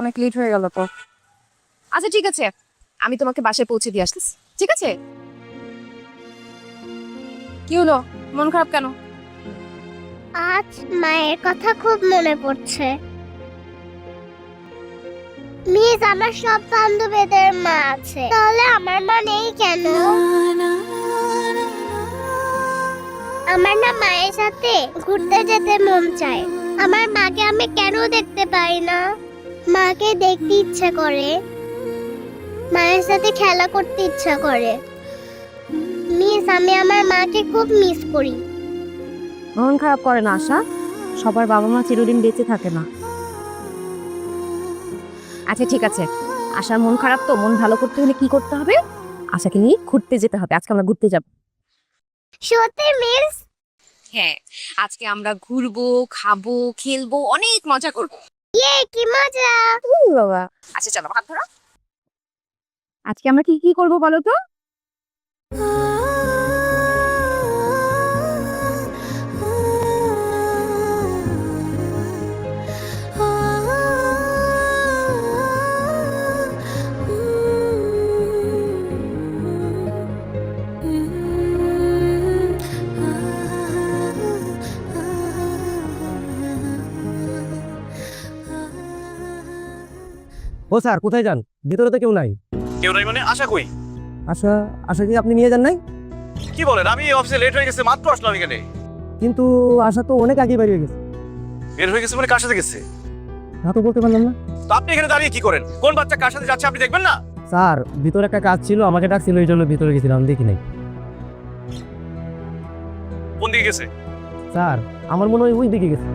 অনেক লেট হয়ে গেল তো। আচ্ছা ঠিক আছে, আমি তোমাকে বাসায় পৌঁছে দিয়ে আসতেছি, ঠিক আছে? কি হলো, মন খারাপ কেন? আজ মায়ের কথা খুব মনে পড়ছে। মিস, আমার সব বান্ধবীদের মা আছে, তাহলে আমার মা নেই কেন? আমার না মায়ের সাথে ঘুরতে যেতে মন চায়। আমার মাকে আমি কেন দেখতে পাই না? মাকে দেখতে ইচ্ছা করে, মায়ের সাথে খেলা করতে ইচ্ছা করে। মিস, আমি আমার মাকে খুব মিস করি। মন খারাপ করে না আশা, সবার বাবা মা চিরদিন বেঁচে থাকে না। আচ্ছা ঠিক আছে, আশার মন খারাপ তো, মন ভালো করতে হলে কি করতে হবে? আশাকে নিয়ে ঘুরতে যেতে হবে। আজকে আমরা ঘুরতে যাব। সত্যি মিস? হ্যাঁ, আজকে আমরা ঘুরবো, খাবো, খেলবো, অনেক মজা করবো। ইয়ে, কি মজা! বাবা, আচ্ছা চলো হাত ধরো। আজকে আমরা কি কি করবো বলো তো? ও স্যার, কোথায় যান? ভিতরে তো কেউ নাই। কেউ নাই মানে? আশা কই? আশা? আশা কি আপনি নিয়ে যান নাই? কি বলেন? আমি অফিসে লেট হয়ে গেছে, মাত্র আসলাম এখানে। কিন্তু আশা তো অনেক আগে বেরিয়ে গেছে। বের হয়ে গেছে মানে কার সাথে গেছে? তা তো বলতে পারলাম না। তো আপনি এখানে দাঁড়িয়ে কি করেন? কোন বাচ্চা কার সাথে যাচ্ছে আপনি দেখবেন না? স্যার, ভিতরে একটা কাজ ছিল, আমাকে ডাকছিল, এই জন্য ভিতরে গেছিলাম, দেখি নাই। কোন দিকে গেছে? স্যার, আমার মনে হয় ওই দিকে গেছে।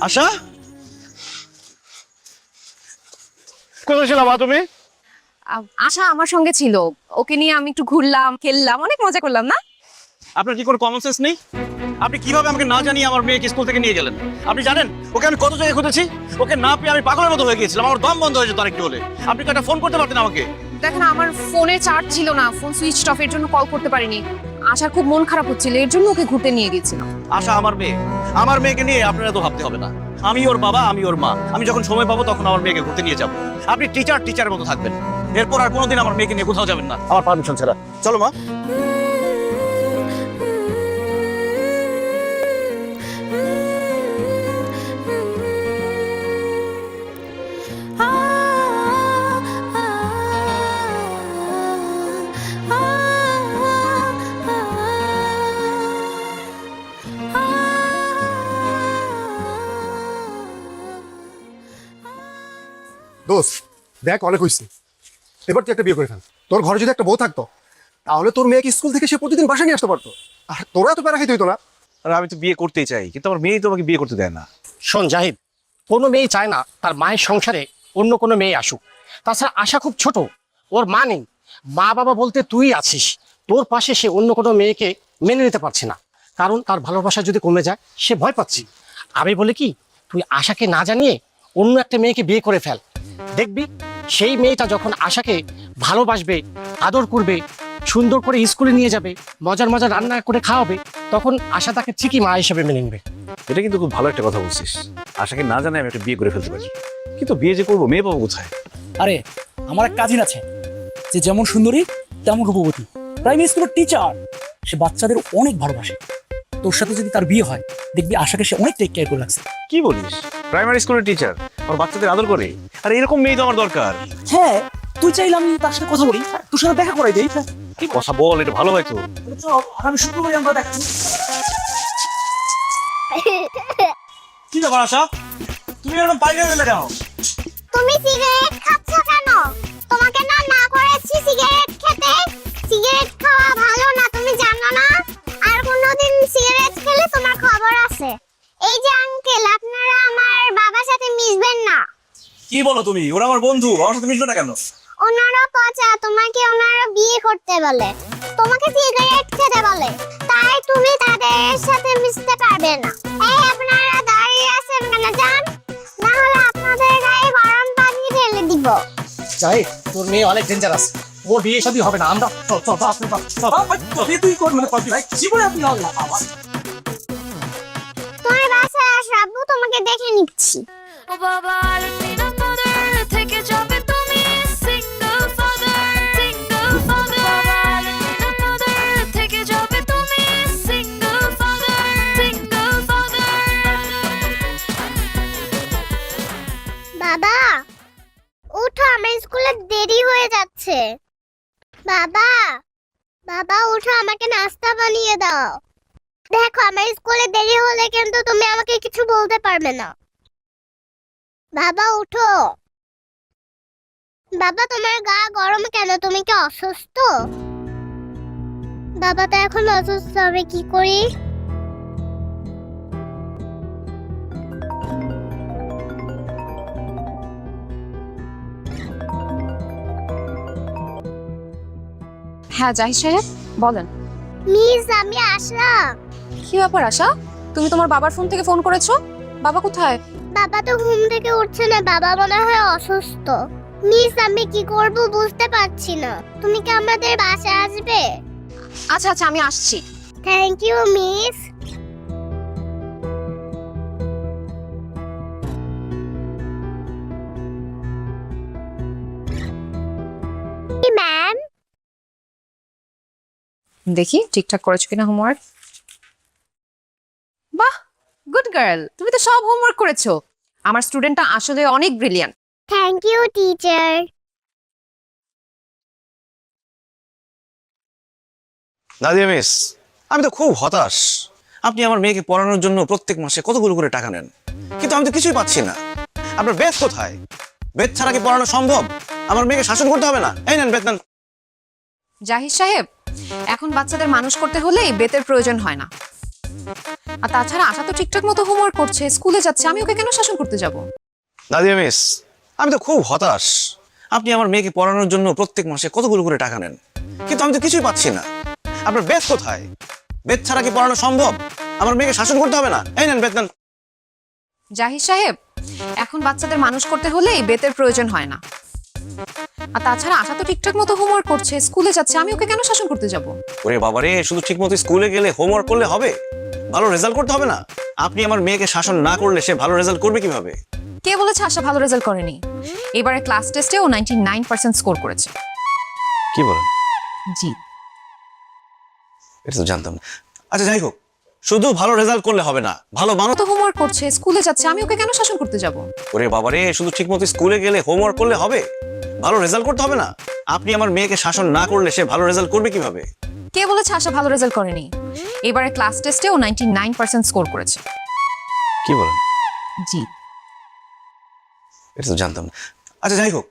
আশা? কোথায় ছিলাম তুমি? আশা আমার সঙ্গে ছিল, ওকে নিয়ে আমি একটু ঘুরলাম, খেললাম, অনেক মজা করলাম না? আপনার কি কোনো কমন সেন্স নেই? আপনি কিভাবে আমাকে না জানিয়ে আমার মেয়েকে স্কুল থেকে নিয়ে গেলেন? আপনি জানেন ওকে আমি কত জায়গায় খুঁজেছি, ওকে না পেয়ে আমি পাগলের মতো হয়ে গিয়েছিলাম, আমার দম বন্ধ হয়ে যেত আরেকটু হলে। আপনি একটা ফোন করতে পারতেন আমাকে। দেখেন আমার ফোনে চার্জ ছিল না, ফোন সুইচ অফ, এর জন্য কল করতে পারিনি। আশার খুব মন খারাপ হচ্ছিল, এর জন্য ওকে ঘুরতে নিয়ে গেছিলাম। আশা আমার মেয়ে, আমার মেয়েকে নিয়ে আপনারা তো ভাবতে হবে না। আমি ওর বাবা, আমি ওর মা, আমি যখন সময় পাবো তখন আমার মেয়েকে ঘুরতে নিয়ে যাবো। আপনি টিচারের মতো থাকবেন, এরপর আর কোনোদিন আমার মেয়েকে নিয়ে কোথাও যাবেন না আমার পারমিশন ছাড়া। চলো মা। দোস্ত দেখ, অনেক হয়েছে, এবার তুই একটা বিয়ে করে ফেল। তোর ঘরে যদি একটা বউ থাকতো তাহলে তোর মেয়েকে স্কুল থেকে সে প্রতিদিন বাসা নিয়ে আসতে পারতো, আর তোরা তো প্যারা খাইতে হইতো না। আর আমি তো বিয়ে করতেই চাই, কিন্তু আমার মেয়েই তো আমাকে বিয়ে করতে দেয় না। শোন জাহিদ, কোনো মেয়ে চায় না তার মায়ের সংসারে অন্য কোনো মেয়ে আসুক। তাছাড়া আশা খুব ছোট, ওর মা নেই, মা বাবা বলতে তুই আছিস। তোর পাশে সে অন্য কোনো মেয়েকে মেনে নিতে পারছে না, কারণ তার ভালোবাসা যদি কমে যায় সে ভয় পাচ্ছে। আমি বলি কি, তুই আশাকে না জানিয়ে অন্য একটা মেয়েকে বিয়ে করে ফেল। দেখবি সেই মেয়েটা যখন আশাকে ভালোবাসবে, আদর করবে, সুন্দর করে স্কুলে নিয়ে যাবে, মজার মজার রান্না করে খাওয়াবে, তখন আশা তাকে ঠিকই মা হিসেবে মেনে নেবে। এটা কিন্তু খুব ভালো একটা কথা বলছিস। আশাকে না জানে আমি একটা বিয়ে করে ফেলতে পারি, কিন্তু বিয়ে যে করবো মেয়ে পাবো কোথায়? আরে আমার এক কাজিন আছে, যে যেমন সুন্দরী তেমন রূপবতী, প্রাইমারি স্কুলের টিচার। সে বাচ্চাদের অনেক ভালোবাসে। তোর সাথে যদি তার বিয়ে হয়, দেখবি আশাকে সে অনেক টেক কেয়ার করে রাখছে। কি বলিস? প্রাইমারি স্কুলের টিচার আমার বাচ্চাদের আদর করে? আর এরকম মেয়ে তো আমার দরকার। হ্যাঁ, তুই চাইলে আমি তার সাথে কথা বলি, তোর সাথে দেখা করাই দেই। কি কথা বল, এটা ভালো হয় তো। আমি শুক্রবারে আমরা দেখা। কি ব্যাপার আশা, তুমি এরকম বাইরে গেলে কেন? তুমি সিগারেট খাচ্ছ কেন? তোমাকে না না করেছি সিগারেট খেতে। সিগারেট খাওয়া ভালো না, তুমি জানো না? আর কোনোদিন সিগারেট খেলে তোমার খবর আছে। এই যে আঙ্কেল, আপনারা আমার বাবার সাথে মিশবেন না। কি বলো তুমি? ওরা আমার বন্ধু, আমার সাথে মিশবে না কেন? ওনারা পচা, তোমাকে ওনারা বিয়ে করতে বলে, তোমাকে সিগারেট খেতে বলে, তাই তুমি তাদের সাথে মিশতে পারবে না। এই আপনারা দাঁড়িয়ে আছেন কেন? যান, না হলে আপনাদের গায়ে গরম পানি ঢেলে দিব। জাহিদ, তোর মেয়ে অনেক ডেঞ্জারাস, ওর বিয়ে শাদী হবে না। আমরা তুই কর মানে জীবনে আপনি হবে না। তোমার বাসায় আসবো, তোমাকে দেখে নিচ্ছি। ও বাবা আলমিরা মদার থেকে যাবে তুমি সিঙ্গেল ফাদার বাবা আলমিরা মদার থেকে যাবে তুমি সিঙ্গেল ফাদার বাবা উঠো, আমার স্কুলে দেরি হয়ে যাচ্ছে। বাবা, বাবা উঠো, আমাকে নাস্তা বানিয়ে দাও। দেখো আমার স্কুলে দেরি হলে কিন্তু তুমি আমাকে কিছু বলতে পারবে না। বাবা উঠো। বাবা তোমার গা গরম কেন? তুমি কি অসুস্থ? বাবা তো এখন অসুস্থ, আমি কি করি? হ্যাঁ জাহিদ সাহেব বলেন। মিস, আমি আসলাম। কি ব্যাপার আশা, তুমি তোমার বাবার ফোন থেকে ফোন করেছো? বাবা কোথায়? বাবা তো ঘুম থেকে উঠছে না, বাবা মনে হয় অসুস্থ। মিস, আমি কি করব বুঝতে পারছি না। তুমি কি আমাদের বাসায় আসবে? আচ্ছা আচ্ছা আমি আসছি। Thank you miss. ম্যাম, দেখি ঠিকঠাক করেছো কিনা হোমওয়ার্ক। বাহ, গুড গার্ল, তুমি তো সব হোমওয়ার্ক করেছো। আমার স্টুডেন্টটা আসলে অনেক brilliant. Thank you teacher. Nadia miss, আমি তো খুব হতাশ। আপনি আমার মেয়েকে পড়ানোর জন্য প্রত্যেক মাসে কতগুলো করে টাকা নেন, কিন্তু আমি তো কিছুই পাচ্ছি না। আপনার বেদ কোথায়? বেদ ছাড়া কি পড়ানো সম্ভব? আমার মেয়েকে শাসন করতে হবে না? এই নেন বেদ নেন। জাহিদ সাহেব, এখন বাচ্চাদের মানুষ করতে হলে এই বেতের প্রয়োজন হয় না। আর তাছাড়া আশা তো ঠিকঠাক মতো হোমওয়ার্ক করছে, স্কুলে যাচ্ছে, আমি ওকে কেন শাসন করতে যাব? নাদিয়া মিস, আমি তো খুব হতাশ। আপনি আমার মেয়েকে পড়ানোর জন্য প্রত্যেক মাসে কতগুলো করে টাকা নেন, কিন্তু আমি তো কিছুই পাচ্ছি না। আপনার বেদ কোথায়? বেদ ছাড়া কি পড়ানো সম্ভব? আমার মেয়েকে শাসন করতে হবে না? এই নেন বেদ নেন। জাহিদ সাহেব, এখন বাচ্চাদের মানুষ করতে হলে এই বেতের প্রয়োজন হয় না। আর তাছাড়া আশা তো ঠিকঠাক মতো হোমওয়ার্ক করছে, স্কুলে যাচ্ছে, আমি ওকে কেন শাসন করতে যাব? ওরে বাবারে, শুধু ঠিক মতো স্কুলে গেলে হোমওয়ার্ক করলে হবে? ভালো রেজাল্ট করতে হবে না? আপনি আমার মেয়েকে শাসন না করলে সে ভালো রেজাল্ট করবে কিভাবে? কে বলেছে আশা ভালো রেজাল্ট করেনি? এবারে ক্লাস টেস্টে ও 99% স্কোর করেছে। কি বলেন? জি। এটা তো জানতাম না। আচ্ছা যাই হোক, শুধু ভালো রেজাল্ট করলে হবে না, ভালো মানুষ। তো হোমওয়ার্ক করছে, স্কুলে যাচ্ছে, আমি ওকে কেন শাসন করতে যাব? ওরে বাবারে, শুধু ঠিক মতো স্কুলে গেলে হোমওয়ার্ক করলে হবে? ভালো রেজাল্ট করতে হবে না? আপনি আমার মেয়েকে শাসন না করলে সে ভালো রেজাল্ট করবে কিভাবে? কে বলেছে আশা ভালো রেজাল্ট করেনি? এবারে ক্লাস টেস্টে ও 99% স্কোর করেছে। কি বলেন? জি। এটা তো জানতাম না। আচ্ছা যাই হোক,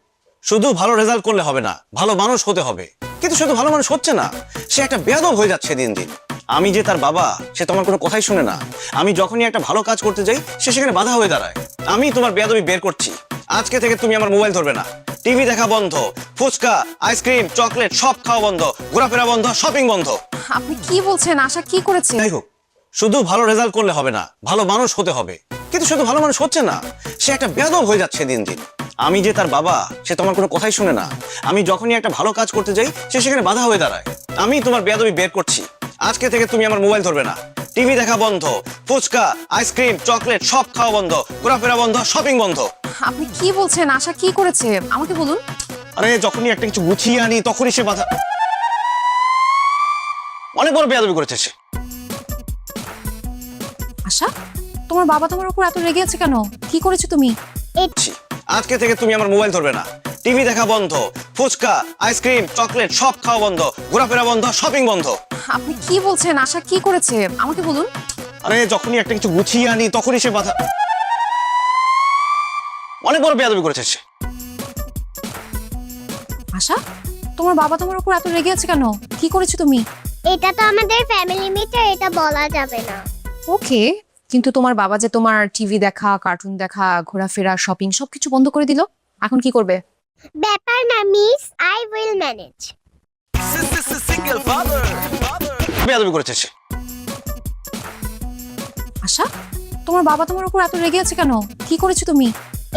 শুধু ভালো রেজাল্ট করলে হবে না, ভালো মানুষ হতে হবে। কিন্তু সে তো ভালো মানুষ হচ্ছে না, সে একটা বেয়াদব হয়ে যাচ্ছে দিন দিন। আমি যে তার বাবা, সে তোমার কোনো কথাই শুনে না। আমি যখনই একটা ভালো কাজ করতে যাই, সে সেখানে বাধা হয়ে দাঁড়ায়। আমি তোমার বেয়াদবি বের করছি। আজকে থেকে তুমি আমার মোবাইল ধরবে না, টিভি দেখা বন্ধ, ফুচকা, আইসক্রিম, চকলেট সব খাওয়া বন্ধ, ঘোরাফেরা বন্ধ, শপিং বন্ধ। আপনি কি বলছেন? আশা কি করেছে? যাই হোক, শুধু ভালো রেজাল্ট করলে হবে না, ভালো মানুষ হতে হবে। কিন্তু সে তো ভালো মানুষ হচ্ছে না, সে একটা বেয়াদব হয়ে যাচ্ছে দিন দিন। আমি যে তার বাবা, সে তোমার কোনো কথাই শুনে না। আমি যখনই একটা ভালো কাজ করতে যাই, সে সেখানে বাধা হয়ে দাঁড়ায়। আমি তোমার বেয়াদবি বের করছি। আজকে থেকে তুমি আমার মোবাইল ধরবে না, টিভি দেখা বন্ধ, ফুচকা, আইসক্রিম, চকলেট সব খাওয়া বন্ধ, ঘোরাফেরা বন্ধ, শপিং বন্ধ। আপনি কি বলছেন? আশা কি করেছে আমাকে বলুন। আরে যখনই একটা কিছু গুছিয়ে আনি, তখনই সে বাধা। অনেক বড় বেয়াদবি করেছে সে। আশা, তোমার বাবা তোমার উপর এত রেগে আছে কেন? কি করেছো তুমি? আজকে থেকে তুমি আমার মোবাইল ধরবে না, টিভি দেখা বন্ধ, ফুচকা, আইসক্রিম, চকলেট সব খাওয়া বন্ধ, ঘোরাফেরা বন্ধ, শপিং বন্ধ। আপনি কি বলছেন? আশা কি করেছে আমাকে বলুন। আরে যখনই একটা কিছু গুছিয়ে আনি, তখনই সে বাধা। অনেক বড় বেয়াদবি করেছে সে। আশা, তোমার বাবা তোমার উপর এত রেগে আছে কেন? কি করেছো তুমি? এটা তো আমাদের ফ্যামিলি মিটার, এটা বলা যাবে না। ওকে, কিন্তু তোমার বাবা যে তোমার টিভি দেখা, কার্টুন দেখা, ঘোরাফেরা, শপিং সবকিছু বন্ধ করে দিল, এখন কি করবে? ব্যাপার না মিস, আই উইল ম্যানেজ। বেয়াদবি করেছে সে। আশা, তোমার বাবা তোমার উপর এত রেগে আছে কেন? কি করেছো তুমি?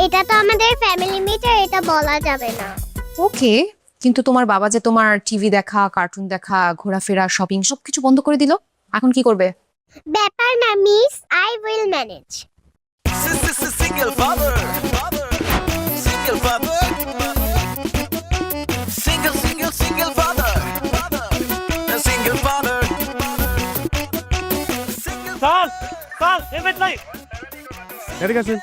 এটা তো আমাদের ফ্যামিলি মিটার, এটা বলা যাবে না। ওকে, কিন্তু তোমার বাবা যে তোমার টিভি দেখা, কার্টুন দেখা, ঘোরাফেরা, শপিং সবকিছু বন্ধ করে দিল, এখন কি করবে? ব্যাপার না miss, I will manage. Sir, sir, helmet নাই। এদিকে আসুন।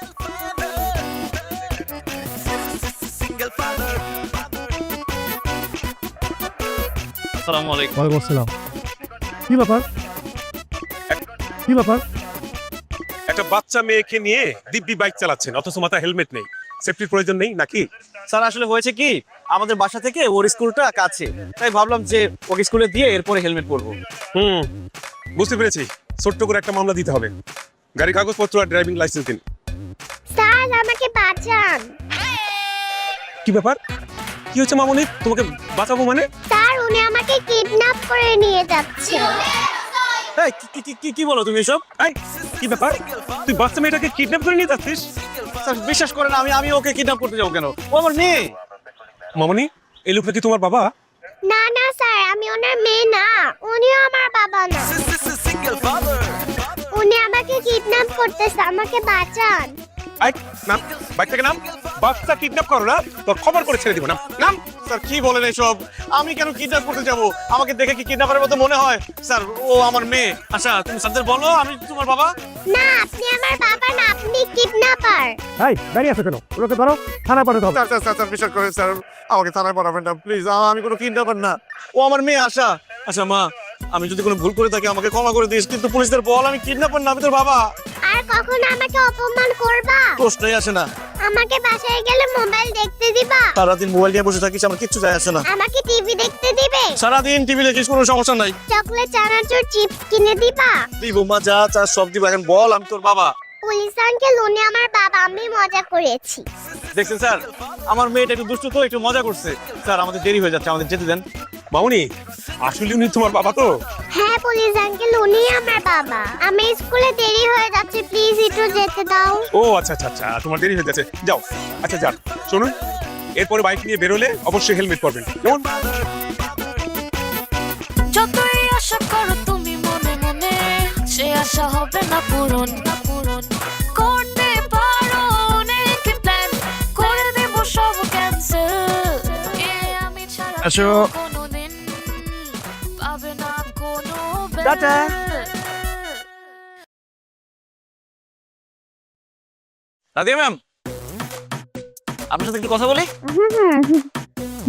আসসালামু আলাইকুম। ওয়ালাইকুম আসসালাম। কি ব্যাপার? কি ব্যাপার? একটা বাচ্চা মেয়েকে নিয়ে দিব্যি বাইক চালাচ্ছেন, অথচ মাথায় হেলমেট নেই। সেফটির প্রয়োজন নেই নাকি? স্যার আসলে হয়েছে কি, আমাদের বাসা থেকে ওর স্কুলটা কাছে, তাই ভাবলাম যে ওকে স্কুলে দিয়ে এরপরে হেলমেট পরবো। বুঝতে পেরেছি, ছোট্ট করে একটা মামলা দিতে হবে। গাড়ি কাগজপত্র আর ড্রাইভিং লাইসেন্স দিন। স্যার আমাকে বাঁচান। কি ব্যাপার? কি হচ্ছে মামনি? তোমাকে বাঁচাবো মানে? স্যার উনি আমাকে কিডন্যাপ করে নিয়ে যাচ্ছে। এই, কি বলো তুমি এসব? এই, কি ব্যাপার? তুই বাচ্চা মেয়েটাকে কিডন্যাপ করে নিয়ে যাচ্ছিস? স্যার বিশ্বাস করেন, আমি ওকে কিডন্যাপ করতে যাবো কেন? ও আমার মেয়ে। মামনি, এই লোকটা কি তোমার বাবা? না না স্যার, আমি ওনার মেয়ে না, উনিও আমার বাবা না। উনি আমাকে কিডন্যাপ করতেছে, আমাকে বাঁচান। এই, নাম, বাইক থেকে নাম। বাচ্চা কিডন্যাপ করো না, তোর খবর করে ছেড়ে দিব। নাম, নাম। স্যার কি বলেন এসব? আমি কেন কিডন্যাপ করতে যাবো? আমাকে দেখে কি কিডন্যাপারের মতো মনে হয়? স্যার ও আমার মেয়ে। আচ্ছা তুমি স্যারদের বলো আমি তোমার বাবা। না আপনি আমার বাবা না, আপনি কিডন্যাপার। এই, দাঁড়িয়ে আছো কেন? ওকে ধরো, থানা পাঠাতে হবে। স্যার বিশ্বাস করেন স্যার, আমাকে থানায় পড়াবেন না প্লিজ। আমি কোনো কিডন্যাপার না, ও আমার মেয়ে আশা। আচ্ছা মা, আমি যদি কোনো ভুল করে থাকি আমাকে ক্ষমা করে দিস, কিন্তু পুলিশদের বল আমি কিডন্যাপার না, আমি তোর বাবা। আর কখনো আমাকে অপমান করবা? প্রশ্নই আসে না। আমাকে বাসায় গেলে মোবাইল দেখতে দিবা? সারাদিন মোবাইল নিয়ে বসে থাকিস, আমার কিচ্ছু যায় আসে না। আমাকে টিভি দেখতে দিবে? সারাদিন টিভি দেখিস, কোনো সমস্যা নাই। চকলেট, চানাচুর, চিপস কিনে দিবা? দিব মা, যা চা সব দিব। এখন বল আমি তোর বাবা। পুলিশ আঙ্কেল উনি আমার বাবা, আমি মজা করেছি। দেখছেন স্যার, আমার মেয়েটা একটু দুষ্টু তো, একটু মজা করছে। স্যার আমাদের দেরি হয়ে যাচ্ছে, আমাদের যেতে দেন। মামনি, আসলে উনি তোমার বাবা তো? হ্যাঁ পুলিশ আঙ্কেল উনি আমার বাবা। আমি স্কুলে দেরি হয়ে যাচ্ছে, প্লিজ একটু যেতে দাও। ও আচ্ছা আচ্ছা আচ্ছা, তোমার দেরি হয়ে যাচ্ছে, যাও। আচ্ছা যান, শুনুন, এরপরে বাইক নিয়ে বেরোলে অবশ্যই হেলমেট পরবেন কেমন? যতই আশা করো তুমি মনে মনে, সে আশা হবে না পূরণ, না পূরণ। করতে পারো অনেক প্ল্যান, করে দেব সব ক্যান্সেল। আমি ছাড়া আসো। কোনোদিন পাবে না কোনো টাটা। নাদিয়া ম্যাম, আপনার সাথে একটু কথা বলি।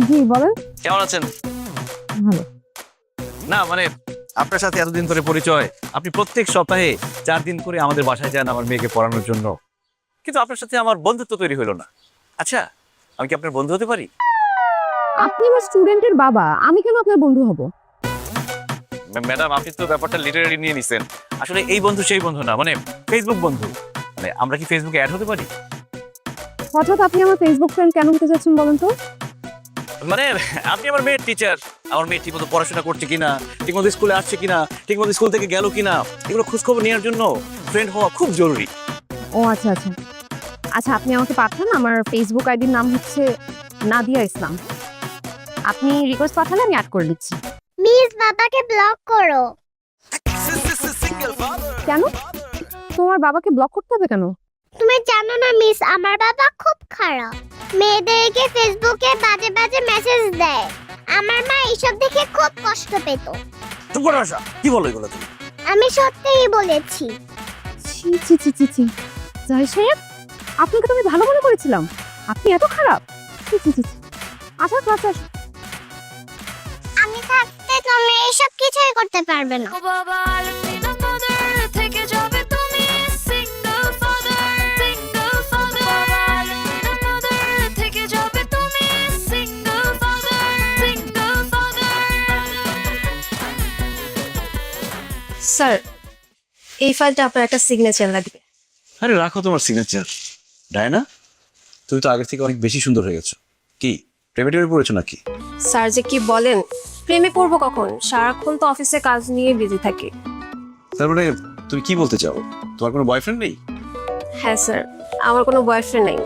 জি বলেন। কেমন আছেন? ভালো। না মানে আপনার সাথে এতদিন ধরে পরিচয়, আপনি প্রত্যেক সপ্তাহে 4 দিন করে আমাদের বাসায় যান আমার মেয়েকে পড়ানোর জন্য, কিন্তু আপনার সাথে আমার বন্ধুত্ব তৈরি হলো না। আচ্ছা, আমি কি আপনার বন্ধু হতে পারি? আপনি আমার স্টুডেন্টের বাবা, আমি কেন আপনার বন্ধু হব? ম্যাডাম, আপনি তো ব্যাপারটা লিটারালি নিয়ে নিছেন। আসলে এই বন্ধু সেই বন্ধু না, মানে ফেসবুক বন্ধু। মানে আমরা কি ফেসবুকে অ্যাড হতে পারি? হঠাৎ আপনি আমার ফেসবুক ফ্রেন্ড কেন হতে চাচ্ছেন বলেন তো? মানে আপনি আমার মেয়ের টিচার, আমার মেয়ে ঠিকমতো পড়াশোনা করছে কিনা, ঠিকমতো স্কুলে আসছে কিনা, ঠিকমতো স্কুল থেকে গেল কিনা, এগুলো খোঁজখবর নেওয়ার জন্য ফ্রেন্ড হওয়া খুব জরুরি। ও আচ্ছা আচ্ছা আচ্ছা, আপনি আমাকে পাঠান। আমার ফেসবুক আইডির নাম হচ্ছে নাদিয়া ইসলাম। আপনি রিকোয়েস্ট পাঠালে আমি অ্যাড করে দিচ্ছি। মিস বাবাকে ব্লক করো। কেন? তোমার বাবাকে ব্লক করতে হবে কেন? তুমি জানো না মিস, আমার বাবা খুব খারাপ। মেয়েদেরকে ফেসবুকে বাজে বাজে মেসেজ দেয়। আমার মা এইসব দেখে খুব কষ্ট পেত। চুপ করো আশা, কি বলো এগুলো তুমি? আমি সত্যিই বলেছি। ছি ছি ছি ছি ছি, জাহিদ সাহেব, আপনাকে তো আমি ভালো মনে করেছিলাম, আপনি এত খারাপ। ছি ছি ছি ছি। আচ্ছা আচ্ছা, আমি থাকতে তুমি এইসব কিছুই করতে পারবে না। ও বাবা আলমিনা mother, থেকে যাবে তুমি single father, single father। বাবা আলমিনা mother, থেকে যাবে তুমি single father, single father। Sir, এই ফাইলটা আপনার একটা সিগনেচার লাগবে। আরে রাখো তোমার সিগনেচার। ডায়না, তুমি তো আগের থেকে অনেক বেশি সুন্দর হয়ে গেছো। কি প্রেমে টেমে পড়েছো নাকি? স্যার যে কি বলেন, প্রেমে পড়বো কখন? সারাক্ষণ তো অফিসে কাজ নিয়ে বিজি থাকি। তার মানে তুমি কি বলতে চাও, তোমার কোনো বয়ফ্রেন্ড নেই? হ্যাঁ স্যার, আমার কোনো বয়ফ্রেন্ড নেই,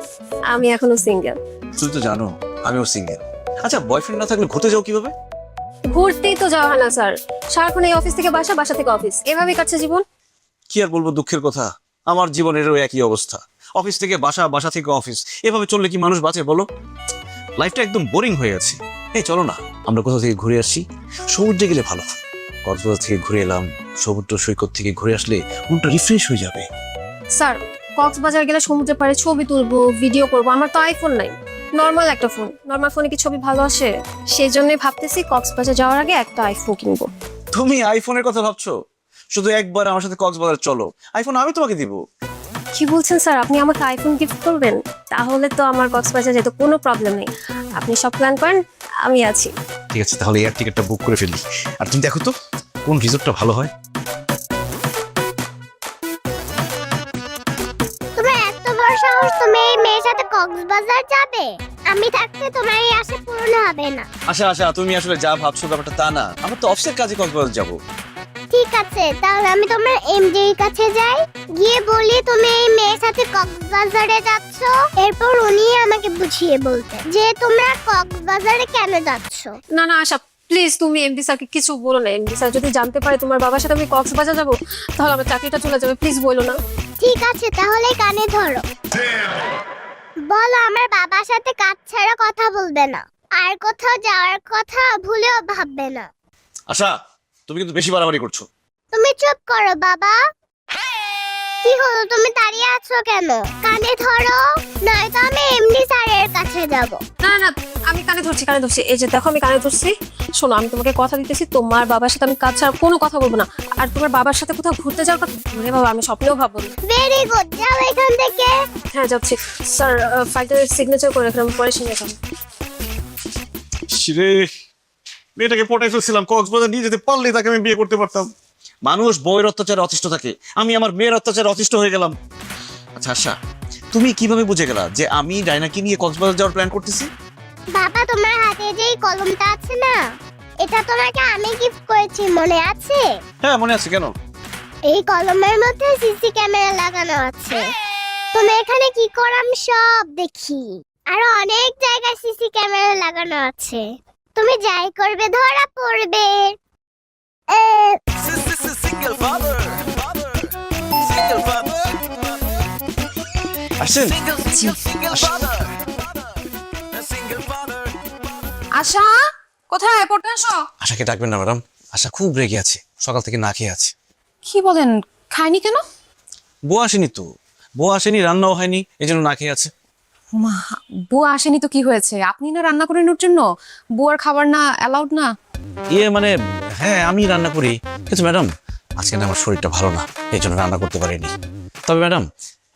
আমি এখনো সিঙ্গেল। তুমি তো জানো আমিও সিঙ্গেল। আচ্ছা, বয়ফ্রেন্ড না থাকলে ঘুরতে যাও কিভাবে? ঘুরতেই তো যাওয়া হয় না স্যার, সারাক্ষণ এই অফিস থেকে বাসা, বাসা থেকে অফিস, এভাবেই কাটছে জীবন। কি আর বলবো, দুঃখের কথা, আমার জীবনেরও একই অবস্থা। অফিস থেকে বাসা, বাসা থেকে অফিস, এভাবে চললে কি মানুষ বাঁচে বলো? লাইফটা একদম বোরিং হয়ে গেছে। এই চলো না আমরা কোথাও থেকে ঘুরে আসি, সমুদ্রে গেলে ভালো। কক্সবাজার থেকে ঘুরে এলাম, সমুদ্র সৈকত থেকে ঘুরে আসলে মনটা রিফ্রেশ হয়ে যাবে। স্যার, কক্সবাজার গেলে সমুদ্রের পাড়ে ছবি তুলবো, ভিডিও করবো, আমার তো আইফোন নাই, নর্মাল একটা ফোন। নর্মাল ফোনে কি ছবি ভালো আসে? সেই জন্যই ভাবতেছি কক্সবাজার যাওয়ার আগে একটা আইফোন কিনবো। তুমি আইফোনের কথা ভাবছো? শুধু একবার আমার সাথে কক্সবাজার চলো, আইফোন আমি তোমাকে দিব। কি বলছেন স্যার, আপনি আমাকে আইফোন গিফট করবেন? তাহলে তো আমার কক্সবাজার যেতে কোনো প্রবলেম নেই। আপনি সব প্ল্যান করেন, আমি আছি। ঠিক আছে, তাহলে এয়ার টিকিটটা বুক করে ফেলি। আর তুমি দেখো তো কোন রিসোর্টটা ভালো হয়। তোমার এত বড় সাহস, তুমি এই মেয়ের সাথে কক্সবাজার যাবে? আমি থাকতে তোমার এই আশা পূরণ হবে না। আচ্ছা আচ্ছা, তুমি আসলে যা ভাবছো ব্যাপারটা তা না, আমরা তো অফিসের কাজে কক্সবাজার যাবো। ঠিক আছে, তাহলে আমি তোমার এমডির কাছে যাই, গিয়ে বলি তুমি এই মেয়ের সাথে কক্সবাজারে যাচ্ছ। এরপর উনি আমাকে বুঝিয়ে বলতে যে তোমরা কক্সবাজারে কেন যাচ্ছ। না না আশা, প্লিজ তুমি এমডি স্যারকে কিছু বলো না। এমডি স্যার যদি জানতে পারে তোমার বাবার সাথে আমি কক্সবাজার যাবো, তাহলে আমার চাকরিটা চলে যাবে। প্লিজ বলো না। ঠিক আছে, তাহলে কানে ধরো। বলো আমার বাবার সাথে কাজ ছাড়া কথা বলবে না, আর কোথাও যাওয়ার কথা ভুলেও ভাববে না। আচ্ছা, তুমি কিন্তু বেশি বাড়াবাড়ি করছো। তুমি চুপ করো বাবা। কি হলো, তুমি দাঁড়িয়ে আছো কেন? কানে ধরো, নয়তো আমি এমডি স্যারের কাছে যাব। না না, আমি কানে ধরছি, কানে ধরছি। এই যে দেখো, আমি কানে ধরছি। শোনো, আমি তোমাকে কথা দিতেছি, তোমার বাবার সাথে আমি কাজ ছাড়া কোনো কথা বলবো না। আর তোমার বাবার সাথে কোথাও ঘুরতে যাওয়ার কথা বলে বাবা, আমি স্বপ্নেও ভাববো না। ভেরি গুড, যাও এখান থেকে। হ্যাঁ যাচ্ছি। স্যার, ফাইলটার সিগনেচার করে রাখলাম, পরে সঙ্গে যাবো। রে, মেয়েটাকে পটাই ফেলছিলাম, কক্সবাজার নিয়ে যেতে পারলে তাকে আমি বিয়ে করতে পারতাম। মানুষ বউয়ের অত্যাচারে অতিষ্ঠ থাকে, আমি আমার মেয়ের অত্যাচারে অতিষ্ঠ হয়ে গেলাম। আচ্ছা আশা, তুমি কিভাবে বুঝে গেলা যে আমি ডায়নাকে নিয়ে কক্সবাজার যাওয়ার প্ল্যান করতেছি? বাবা, তোমার হাতে যে এই কলমটা আছে না, এটা তোমাকে আমি গিফট করেছি, মনে আছে? হ্যাঁ মনে আছে। কেন? এই কলমের মধ্যে সিসি ক্যামেরা লাগানো আছে। তুমি এখানে কি করো আমি সব দেখি। আরো অনেক জায়গায় সিসি ক্যামেরা লাগানো আছে, তুমি যাই করবে ধরা পড়বে। আসছেন? আশা কোথায়? পড়তে আসো। আশাকে ডাকবেন না ম্যাডাম, আশা খুব রেগে আছে, সকাল থেকে না খেয়ে আছে। কি বলেন, খায়নি কেন? বউ আসেনি তো, বউ আসেনি, রান্নাও হয়নি, এই জন্য না খেয়ে আছে। মা, বুয়া আসেনি তো কি হয়েছে? আপনি না রান্না করে নেওয়ার জন্য? বুয়ার খাবার না অ্যালাউড না? ইয়ে মানে হ্যাঁ আমি রান্না করি, কিন্তু ম্যাডাম আজকে না আমার শরীরটা ভালো না, এই জন্য রান্না করতে পারিনি। তবে ম্যাডাম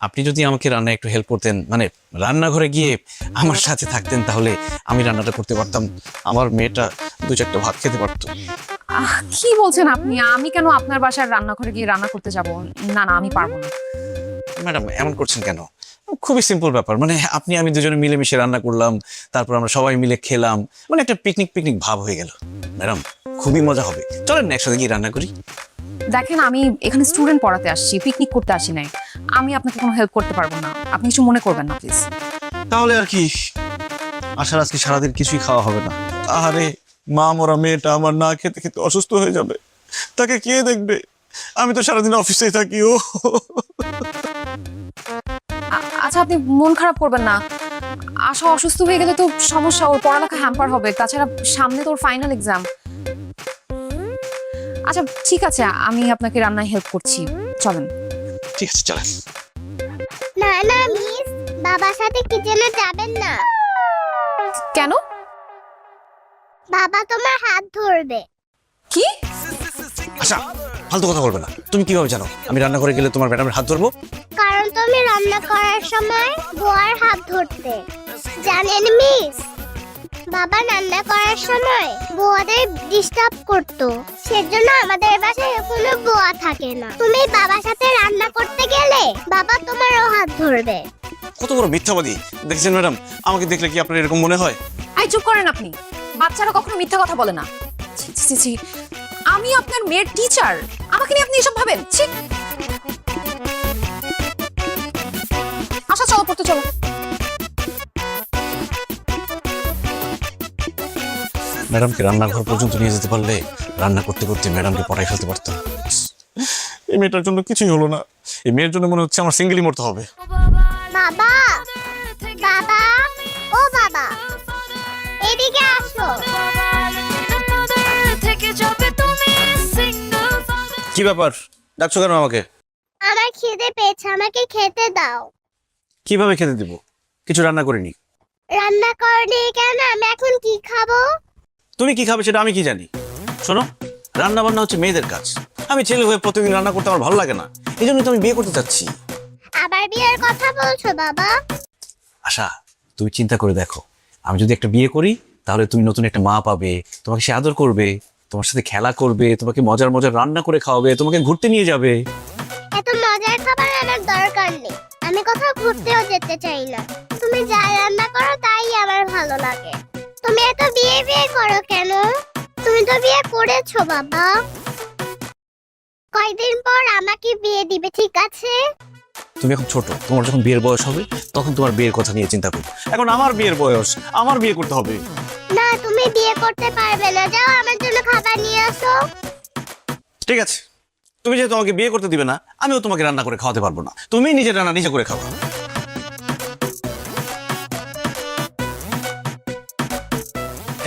আপনি যদি আমাকে রান্নায় একটু হেল্প করতেন, মানে রান্নাঘরে গিয়ে আমার সাথে থাকতেন, তাহলে আমি রান্নাটা করতে পারতাম, আমার মেয়েটা 2-4টা ভাত খেতে পারতো। কি বলছেন আপনি? আমি কেন আপনার বাসার রান্নাঘরে গিয়ে রান্না করতে যাব? না না, আমি পারবো না। ম্যাডাম এমন করছেন কেন? খুবই সিম্পল ব্যাপার, মানে আপনি আমি দুজনে মিলেমিশে রান্না করলাম, তারপর আমরা সবাই মিলে খেলাম, মানে একটা পিকনিক ভাব হয়ে গেল। ম্যাডাম খুবই মজা হবে, চলেন না একসাথে গিয়ে রান্না করি। দেখেন, আমি এখানে স্টুডেন্ট পড়াতে আসছি, পিকনিক করতে আসি নাই। আমি আপনাকে কোনো হেল্প করতে পারবো না, আপনি কিছু মনে করবেন না প্লিজ। তাহলে আর কি, আশার আজকে সারাদিন কিছুই খাওয়া হবে না। আরে মা মরা মেয়েটা আমার না খেতে খেতে অসুস্থ হয়ে যাবে, তাকে কে দেখবে? আমি তো সারাদিন অফিসেই থাকি। ও আচ্ছা, আপনি মন খারাপ করবেন না। আশা অসুস্থ হয়ে গেলে তো সমস্যা, ওর পড়ালেখা হ্যাম্পার হবে, তাছাড়া সামনে তো ওর ফাইনাল এক্সাম। আচ্ছা ঠিক আছে, আমি আপনাকে রান্নায় হেল্প করছি, চলেন। ঠিক আছে চলেন। না না মিস, বাবার সাথে কিচেনে যাবেন না, কেন? বাবা তোমার হাত ধরবে। কি? আচ্ছা ফালতু কথা বলবে না। তুমি কিভাবে জানো আমি রান্না করে গেলে তোমার ম্যাডামের হাত ধরবো? কারণ তুমি রান্না করার সময় বুয়ার হাত ধরতে। জানেন মিস, বাবা রান্না করার সময় বুয়াদের ডিস্টার্ব করতো, সেজন্য আমাদের বাসায় কোনো বুয়া থাকে না। তুমি বাবার সাথে রান্না করতে গেলে বাবা তোমারও হাত ধরবে। কত বড় মিথ্যাবাদী দেখছেন ম্যাডাম, আমাকে দেখলে কি আপনার এরকম মনে হয়? এই চুপ করেন আপনি, বাচ্চারা কখনো মিথ্যা কথা বলে না। ছি ছি ছি, আমি আপনার মেয়ের টিচার, আমাকে নিয়ে আপনি এসব ভাবেন? ছি। আচ্ছা চলো, পড়তে চলো। ম্যাডামকে রান্নাঘর পর্যন্ত নিয়ে যেতে পারলে রান্না করতে করতে ম্যাডামকে পড়াই ফেলতে পারতাম। এই মেয়েটার জন্য কিছুই হলো না, এই মেয়ের জন্য মনে হচ্ছে আমার সিঙ্গেলই মরতে হবে। বাবা, বাবা, ও বাবা, এদিকে আসো। থেকে যাবে তুমি সিঙ্গেল ফাদার। কি ব্যাপার, ডাকছো কেন আমাকে? আমার খিদে পেয়েছে, আমাকে খেতে দাও। কিভাবে খেতে দিব? কিছু রান্না করিনি। রান্না করনি কেন? আমি এখন কি খাবো? তুমি কি খাবে সেটা আমি কি জানি? শোনো, রান্না বান্না হচ্ছে মেয়েদের কাজ, আমি ছেলে হয়ে প্রতিদিন রান্না করতে আমার ভালো লাগে না, এই জন্য তো আমি বিয়ে করতে চাচ্ছি। আবার বিয়ের কথা বলছো বাবা? আশা তুমি চিন্তা করে দেখো, আমি যদি একটা বিয়ে করি তাহলে তুমি নতুন একটা মা পাবে, তোমাকে সে আদর করবে, তোমার সাথে খেলা করবে, তোমাকে মজার মজার রান্না করে খাওয়াবে, তোমাকে ঘুরতে নিয়ে যাবে। এত মজার খাবার আমার দরকার নেই, আমি কোথাও ঘুরতেও যেতে চাই না। তুমি যা রান্না করো তাই আমার ভালো লাগে। তুমি এত বিয়ে করো কেন? তুমি তো বিয়ে করেছো বাবা, কয়দিন পর আমাকে বিয়ে দিবে, ঠিক আছে? তুমি এখন ছোট, তোমার যখন বিয়ের বয়স হবে তখন তোমার বিয়ের কথা নিয়ে চিন্তা করো, এখন আমার বিয়ের বয়স, আমার বিয়ে করতে হবে। না, তুমি বিয়ে করতে পারবে না, যাও আমার জন্য খাবার নিয়ে আসো। ঠিক আছে, তুমি যেহেতু আমাকে বিয়ে করতে দিবে না, আমিও তোমাকে রান্না করে খাওয়াতে পারবো না, তুমি নিজের রান্না নিজে করে খাও।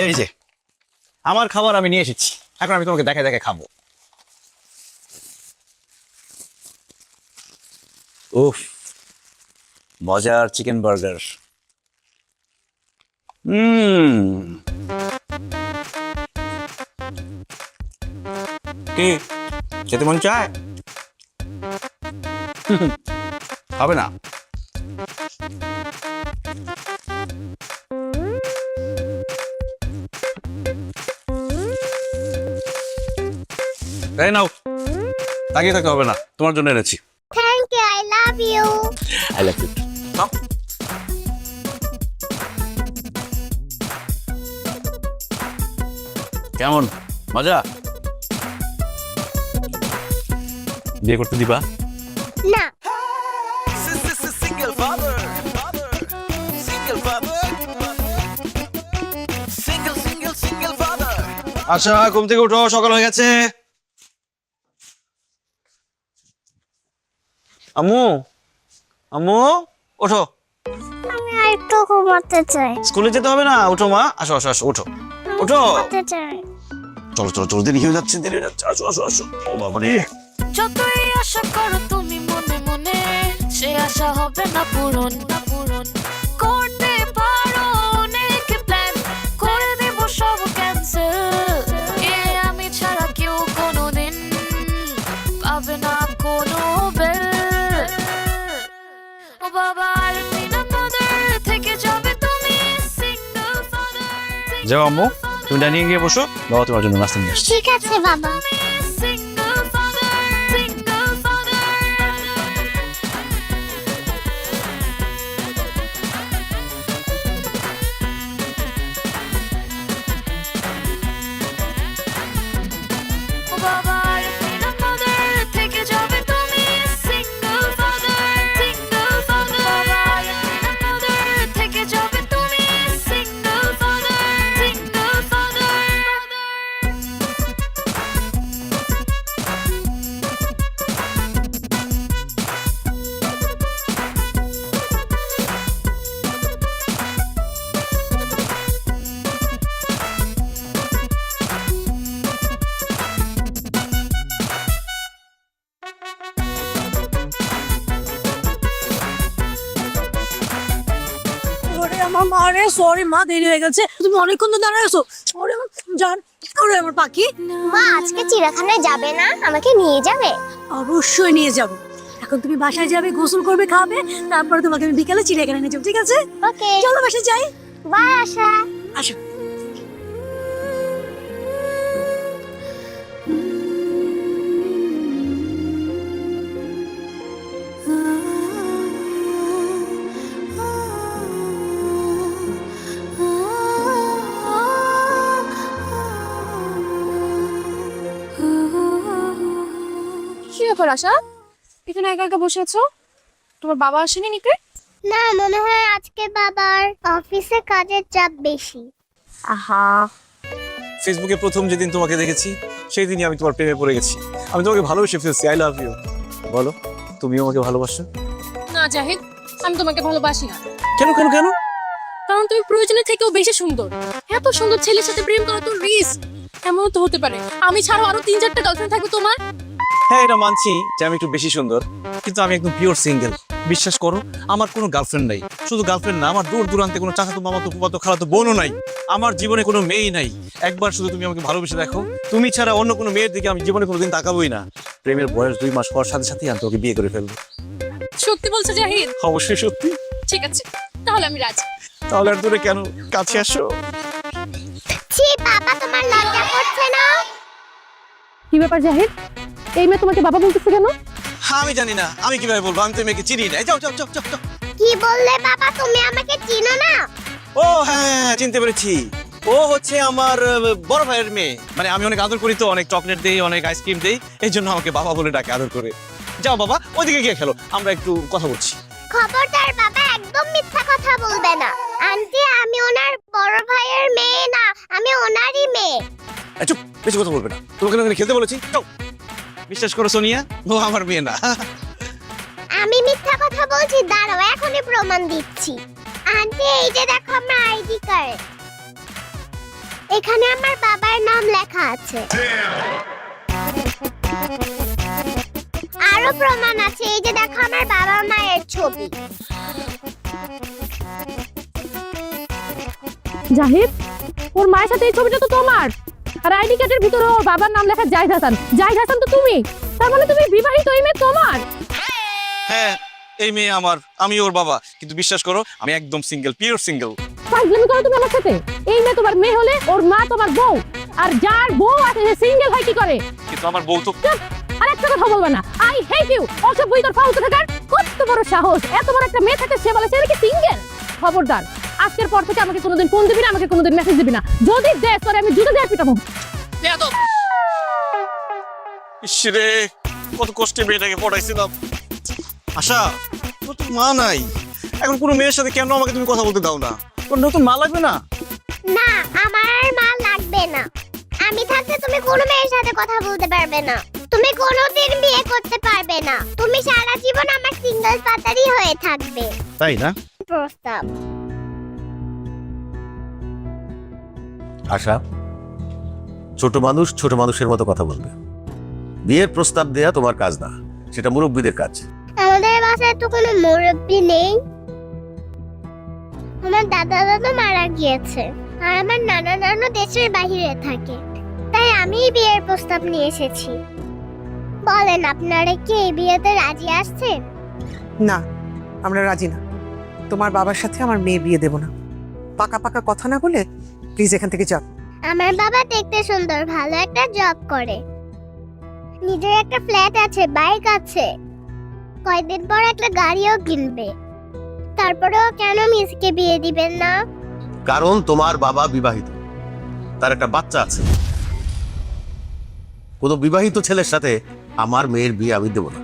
এই যে আমার খাবার আমি নিয়ে এসেছি, এখন আমি তোমাকে দেখে দেখে খাবো। উফ, মজার চিকেন বার্গার। কি খেতে মন চায়? হবে না? এই নাও, তাকিয়ে থাকতে হবে না, তোমার জন্য এনেছি। Thank you, I love you. I love you. কেমন মজা? বিয়ে করতে দিবা? না। Single father. আশা ঘুম থেকে উঠো, সকাল হয়ে গেছে। আম্মু, আম্মু ওঠো। আমি আর একটু ঘুমাতে চাই। স্কুলে যেতে হবে না, উঠো মা। আসো আসো আসো, উঠো উঠো। ঘুমাতে চাই। চলো চলো চলো, দেরি হয়ে যাচ্ছে, দেরি হয়ে যাচ্ছে। আসো আসো আসো। ও বাবা রে। যতই আশা করো তুমি মনে মনে, সে আশা হবে না পূরণ, না পূরণ। করতে পারো অনেক প্ল্যান, করে দেব সব ক্যান্সেল। এ আমি ছাড়া কেউ কোনোদিন পাবে না কোনো বেল। ও বাবা আর বিনাপদের থেকে যাবে তুমি সিঙ্গেল ফাদার। যাও আম্মু, তুমি ডাইনিং গিয়ে বসো, বাবা তোমার জন্য নাস্তা নিয়ে আসছে। ঠিক আছে বাবা। Single father, single father. ও বাবা আর বিনাপদের থেকে যাবে তুমি সিঙ্গেল ফাদার, সিঙ্গেল ফাদার। বাবা আর বিনাপদের থেকে যাবে তুমি সিঙ্গেল ফাদার, সিঙ্গেল ফাদার। ওরে আমার মা রে, সরি মা, দেরি হয়ে গেছে। তুমি অনেকক্ষণ তো দাঁড়ায় আছো। ওরে আমার জান, ওরে আমার পাখি। মা আজকে চিড়িয়াখানায় যাবে না? আমাকে নিয়ে যাবে? অবশ্যই নিয়ে যাব। এখন তুমি বাসায় যাবে, গোসল করবে, খাবে, তারপরে তোমাকে আমি বিকালে চিড়িয়াখানায় নিয়ে যাবো, ঠিক আছে? ওকে। চলো বাসায় যাই। বাই আশা। আসো। কি ব্যাপার আশা, এখানে একা একা বসে আছো? তোমার বাবা আসেনি নিকে? না, মনে হয় আজকে বাবার অফিসে কাজের চাপ বেশি। আহা, ফেসবুকে প্রথম যেদিন তোমাকে দেখেছি সেই দিনই আমি তোমার প্রেমে পড়ে গেছি। আমি তোমাকে ভালোবেসে ফেলছি। I love you. বলো, তুমিও আমাকে ভালোবাসো? না জাহিদ, আমি তোমাকে ভালোবাসি না। কেন কেন কেন? কারণ তুমি প্রয়োজনের থেকেও বেশি সুন্দর। এত সুন্দর ছেলের সাথে প্রেম করা তো রিস্ক। এমন তো হতে পারে আমি ছাড়াও আরো 3-4টা গার্লফ্রেন্ড থাকবে তোমার। হ্যাঁ, এটা মানছি যে আমি একটু বেশি সুন্দর, কিন্তু আমি একদম পিওর সিঙ্গেল। বিশ্বাস করো, আমার কোনো গার্লফ্রেন্ড নাই। শুধু গার্লফ্রেন্ড না, আমার দূর দূরান্তে কোনো চাচাতো মামাতো ফুফাতো খালাতো বোনও নাই। আমার জীবনে কোনো মেয়েই নাই। একবার শুধু তুমি আমাকে ভালোবেসে দেখো, তুমি ছাড়া অন্য কোনো মেয়ের দিকে আমি জীবনে কোনোদিন তাকাবোই না। প্রেমের বয়স 2 মাস হওয়ার সাথে সাথেই আমি তোমাকে বিয়ে করে ফেলবো। সত্যি বলছো জাহিদ? অবশ্যই সত্যি। ঠিক আছে, তাহলে আমি রাজি। তাহলে আর দূরে কেন, কাছে আসো। ছি বাবা, তোমার লজ্জা করছে না? কি ব্যাপার জাহিদ, এই মেয়ে তোমাকে বাবা বলতেছে কেন? হ্যাঁ, আমি জানি না, আমি কিভাবে বলবো? আমি তো মেয়েকে চিনি না। যাও যাও যাও যাও যাও। কি বললে বাবা? তুমি আমাকে চিনো না? ও হ্যাঁ, চিনতে পেরেছি। ও হচ্ছে আমার বড় ভাইয়ের মেয়ে। মানে আমি অনেক আদর করি তো, অনেক চকলেট দেই, অনেক আইসক্রিম দেই, এই জন্য আমাকে বাবা বলে ডাকে আদর করে। যাও বাবা, ওইদিকে গিয়ে খেলো, আমরা একটু কথা বলছি। খবরদার বাবা, একদম মিথ্যা কথা বলবে না। আন্টি, আমি ওনার বড় ভাইয়ের মেয়ে না, আমি ওনারই মেয়ে। চুপ, বেশি কথা বলবে না। তোমাকে ওখানে খেলতে বলেছি, যাও। বিশ্বাস করো সোনিয়া, ও আমার মেয়ে না। আমি মিথ্যা কথা বলছি? দাঁড়াও, এখনই প্রমাণ দিচ্ছি। আন্টি, এই যে দেখো আমার আইডি কার্ড। এখানে আমার বাবার নাম লেখা আছে। আরো প্রমাণ আছে, এই যে দেখো আমার বাবা মায়ের ছবি। জাহিদ, ওর মায়ের সাথে এই ছবিটা তো তোমার, আর আইডি কার্ডের ভিতরে ওর বাবার নাম লেখা জাহিদ হাসান। জাহিদ হাসান তো তুমি, তার মানে তুমি বিবাহিত, এই মেয়ে তোমার। হ্যাঁ, এই মেয়ে আমার, আমি ওর বাবা। কিন্তু বিশ্বাস করো, আমি একদম সিঙ্গেল, পিওর সিঙ্গেল। ফাজলামি করো তুমি আমার সাথে। এই মেয়ে তোমার মেয়ে হলে ওর মা তোমার বউ, আর যার বউ আছে সে সিঙ্গেল হয় কি করে? কিন্তু আমার বউ তো। চুপ, আর একটা কথা বলবা না। I hate you. অসব বই তোর ফালতু থাকার কত বড় সাহস! এত বড় একটা মেয়ে থাকে, সে বলে সে নাকি সিঙ্গেল। খবরদার, আজকের পর থেকে আমাকে কোনোদিন ফোন দিবি না, আমাকে কোনোদিন মেসেজ দিবি না। যদি দেশ তোরে আমি জুতো দিয়ে পিটাবো। ইসরে, কত কষ্টে মেয়েটাকে পড়াইছিলাম। আশা, তোর তো মা নাই। এখন কোনো মেয়ের সাথে কেন আমাকে তুমি কথা বলতে দাও না? তোর নতুন মা লাগবে না? না, আমার আর মা লাগবে না। আমি থাকতে তুমি কোনো মেয়ের সাথে কথা বলতে পারবে না, তুমি কোনোদিন বিয়ে করতে পারবে না, তুমি সারা জীবন আমার সিঙ্গেল ফাদারই হয়ে থাকবে। তাই না? প্রস্তাব। আশা, ছোট মানুষ ছোট মানুষের মতো কথা বলবে। বিয়ের প্রস্তাব দেয়া তোমার কাজ না, সেটা মুরব্বীদের কাজ। আমাদের বাসায় তো কোনো মুরব্বি নেই, আমার দাদা দাদু মারা গিয়েছে আর আমার নানা নানু দেশের বাইরে থাকে, তাই আমি বিয়ের প্রস্তাব নিয়ে এসেছি। বলেন আপনারা কি এই বিয়েতে রাজি আসছেন? না, আমরা রাজি না। তোমার বাবার সাথে আমার মেয়ে বিয়ে দেব না। পাকা পাকা কথা না বলে প্লিজ এখান থেকে যাও। আমার বাবা দেখতে সুন্দর, ভালো একটা জব করে, নিজের একটা ফ্ল্যাট আছে, বাইক আছে, কয়েকদিন পর একটা গাড়িও কিনবে। তারপরেও কেন মিসকে বিয়ে দিবেন না? কারণ তোমার বাবা বিবাহিত, তার একটা বাচ্চা আছে। কোনো বিবাহিত ছেলের সাথে আমার মেয়ের বিয়ে আমি দেব না।